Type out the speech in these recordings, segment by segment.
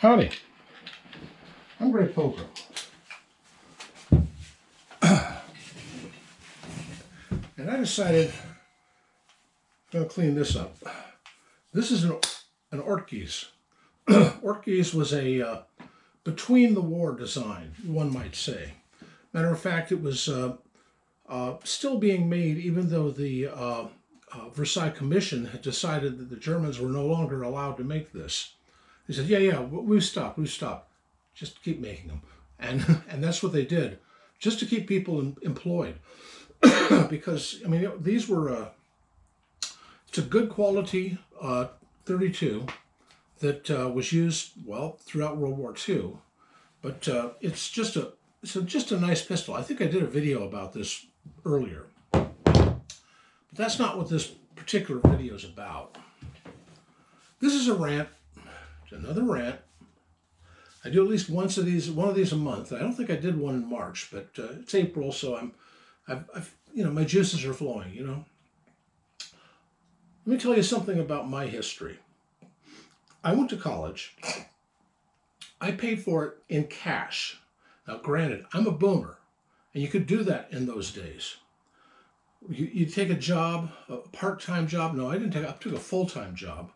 Howdy, I'm Grey Pilgrim. And I decided I'm going to clean this up. This is an Odysee. Odysee was a between-the-war design, one might say. Matter of fact, it was still being made even though the Versailles Commission had decided that the Germans were no longer allowed to make this. They said, yeah, we've stopped. Just keep making them. And that's what they did, just to keep people employed. Because, I mean, these were, it's a good quality 32 that was used, well, throughout World War II. But it's just a nice pistol. I think I did a video about this earlier. But that's not what this particular video is about. This is a rant. Another rant. I do at least one of these a month. I don't think I did one in March, but it's April, so I've my juices are flowing. Let me tell you something about my history. I went to college. I paid for it in cash. Now, granted, I'm a boomer, and you could do that in those days. You take a job, a part-time job. No, I took a full-time job.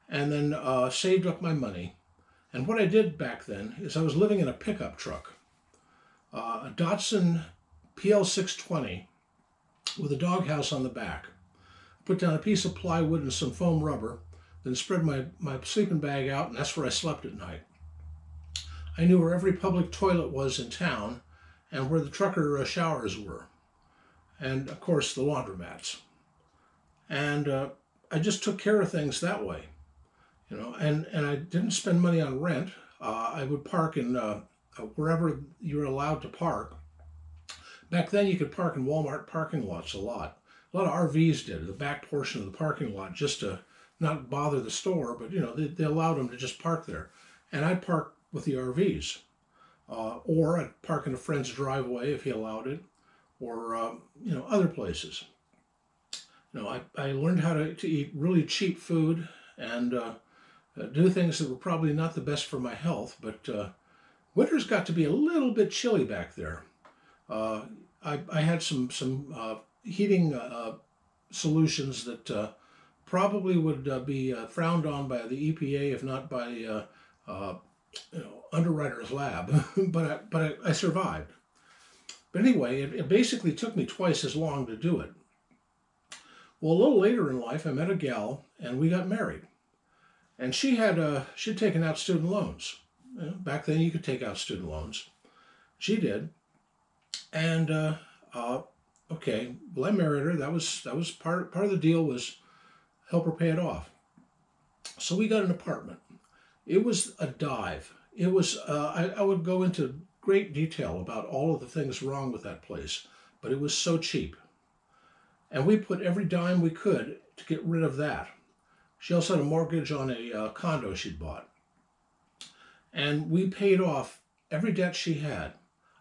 And then saved up my money. And what I did back then is I was living in a pickup truck, a Datsun PL620 with a doghouse on the back. Put down a piece of plywood and some foam rubber, then spread my sleeping bag out, and that's where I slept at night. I knew where every public toilet was in town and where the trucker showers were, and of course the laundromats. And I just took care of things that way. And I didn't spend money on rent. I would park in wherever you were allowed to park. Back then, you could park in Walmart parking lots a lot. A lot of RVs did, the back portion of the parking lot, just to not bother the store, but they allowed them to just park there. And I'd park with the RVs. Or I'd park in a friend's driveway if he allowed it, or other places. I learned how to eat really cheap food and do things that were probably not the best for my health, but winters got to be a little bit chilly back there. I had some heating solutions that probably would be frowned on by the EPA, if not by Underwriter's Lab, but I survived. But anyway, it basically took me twice as long to do it. Well, a little later in life, I met a gal, and we got married. And she'd taken out student loans. Back then, you could take out student loans. She did. And okay, well, I married her. That was part of the deal, was help her pay it off. So we got an apartment. It was a dive. It was. I would go into great detail about all of the things wrong with that place, but it was so cheap. And we put every dime we could to get rid of that. She also had a mortgage on a condo she'd bought. And we paid off every debt she had.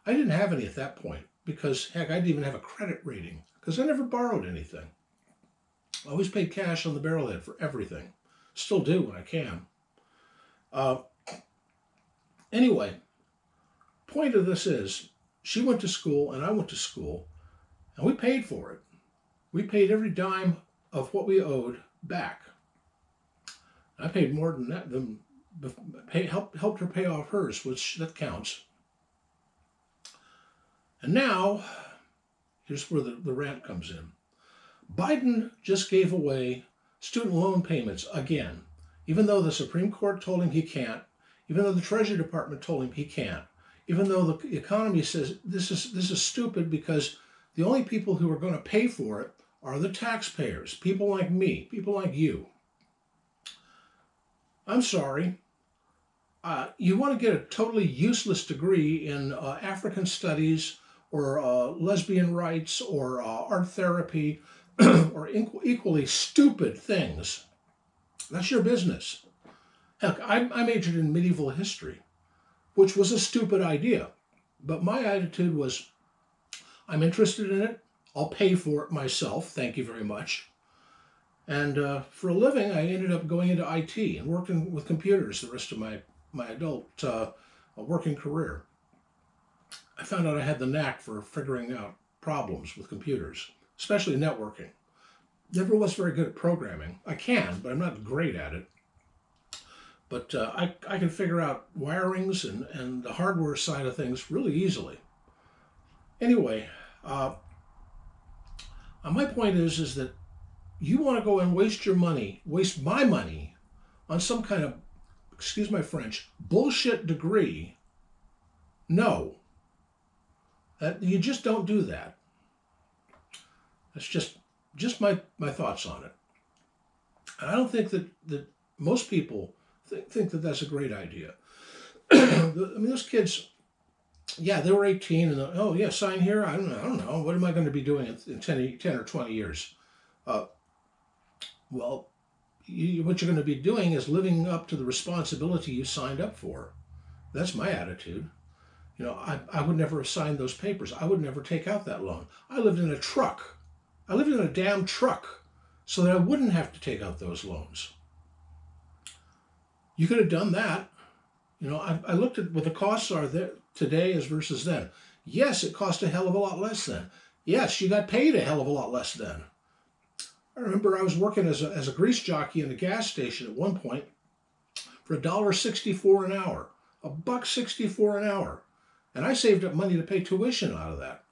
I didn't have any at that point because, heck, I didn't even have a credit rating because I never borrowed anything. I always paid cash on the barrelhead for everything. Still do when I can. Anyway, point of this is she went to school and I went to school and we paid for it. We paid every dime of what we owed back. I paid more than that, helped her pay off hers, which that counts. And now, here's where the rant comes in. Biden just gave away student loan payments again, even though the Supreme Court told him he can't, even though the Treasury Department told him he can't, even though the economy says this is stupid because the only people who are going to pay for it are the taxpayers, people like me, people like you. I'm sorry. You want to get a totally useless degree in African studies or lesbian rights or art therapy or equally stupid things. That's your business. Heck, I majored in medieval history, which was a stupid idea. But my attitude was, I'm interested in it. I'll pay for it myself. Thank you very much. And for a living, I ended up going into IT and working with computers the rest of my my adult working career. I found out I had the knack for figuring out problems with computers, especially networking. Never was very good at programming. I can, but I'm not great at it. But I can figure out wirings and the hardware side of things really easily. Anyway, my point is that you want to go and waste your money, waste my money on some kind of, excuse my French, bullshit degree. No, you just don't do that. That's just my thoughts on it. And I don't think that most people think that that's a great idea. I mean, those kids, yeah, they were 18 and oh yeah, sign here. I don't know. What am I going to be doing in 10 or 20 years? Well, what you're going to be doing is living up to the responsibility you signed up for. That's my attitude. You know, I would never have signed those papers. I would never take out that loan. I lived in a truck. I lived in a damn truck so that I wouldn't have to take out those loans. You could have done that. You know, I looked at what the costs are there today as versus then. Yes, it cost a hell of a lot less then. Yes, you got paid a hell of a lot less then. I remember I was working as a grease jockey in a gas station at one point for $1.64 an hour. $1.64 an hour. And I saved up money to pay tuition out of that.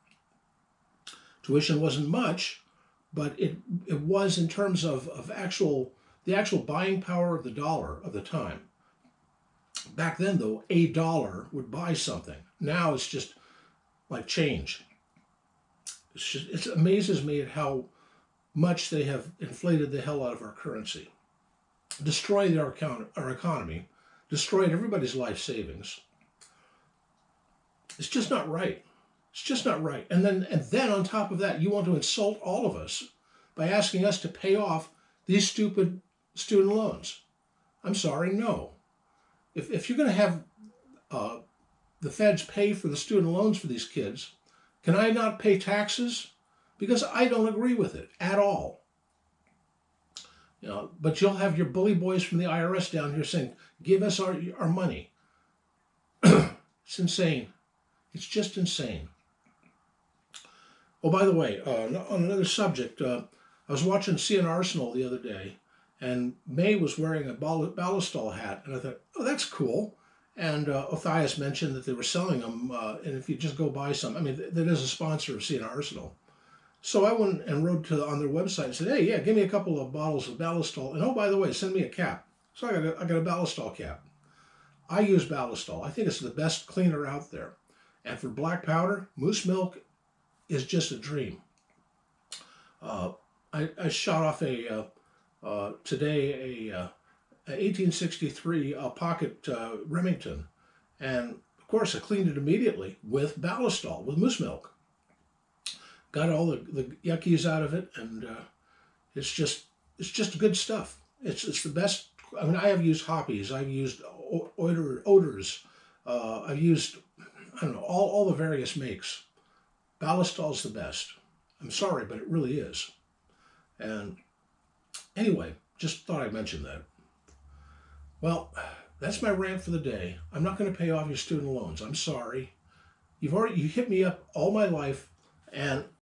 Tuition wasn't much, but it was in terms of the actual buying power of the dollar of the time. Back then, though, a dollar would buy something. Now it's just like change. It amazes me at how much they have inflated the hell out of our currency, destroyed our economy, destroyed everybody's life savings. It's just not right. It's just not right. And then on top of that, you want to insult all of us by asking us to pay off these stupid student loans. I'm sorry, no. If you're going to have the feds pay for the student loans for these kids, can I not pay taxes? Because I don't agree with it at all. You know, but you'll have your bully boys from the IRS down here saying, give us our money. It's insane. It's just insane. Oh, by the way, on another subject, I was watching CN Arsenal the other day, and May was wearing a Ballastol hat, and I thought, oh, that's cool. And Othniel mentioned that they were selling them, and if you just go buy some, I mean, that is a sponsor of CN Arsenal. So I went and wrote on their website and said, hey, yeah, give me a couple of bottles of Ballastol, and oh, by the way, send me a cap. So I got a Ballastol cap. I use Ballastol. I think it's the best cleaner out there. And for black powder, moose milk is just a dream. I shot off today a 1863 pocket Remington, and of course I cleaned it immediately with Ballastol, with moose milk. Got all the yuckies out of it, and it's just good stuff. It's the best. I mean, I have used hoppies, I've used odors, I've used, I don't know, all the various makes. Ballastol's the best. I'm sorry, but it really is. And anyway, just thought I'd mention that. Well, that's my rant for the day. I'm not going to pay off your student loans. I'm sorry. You hit me up all my life, and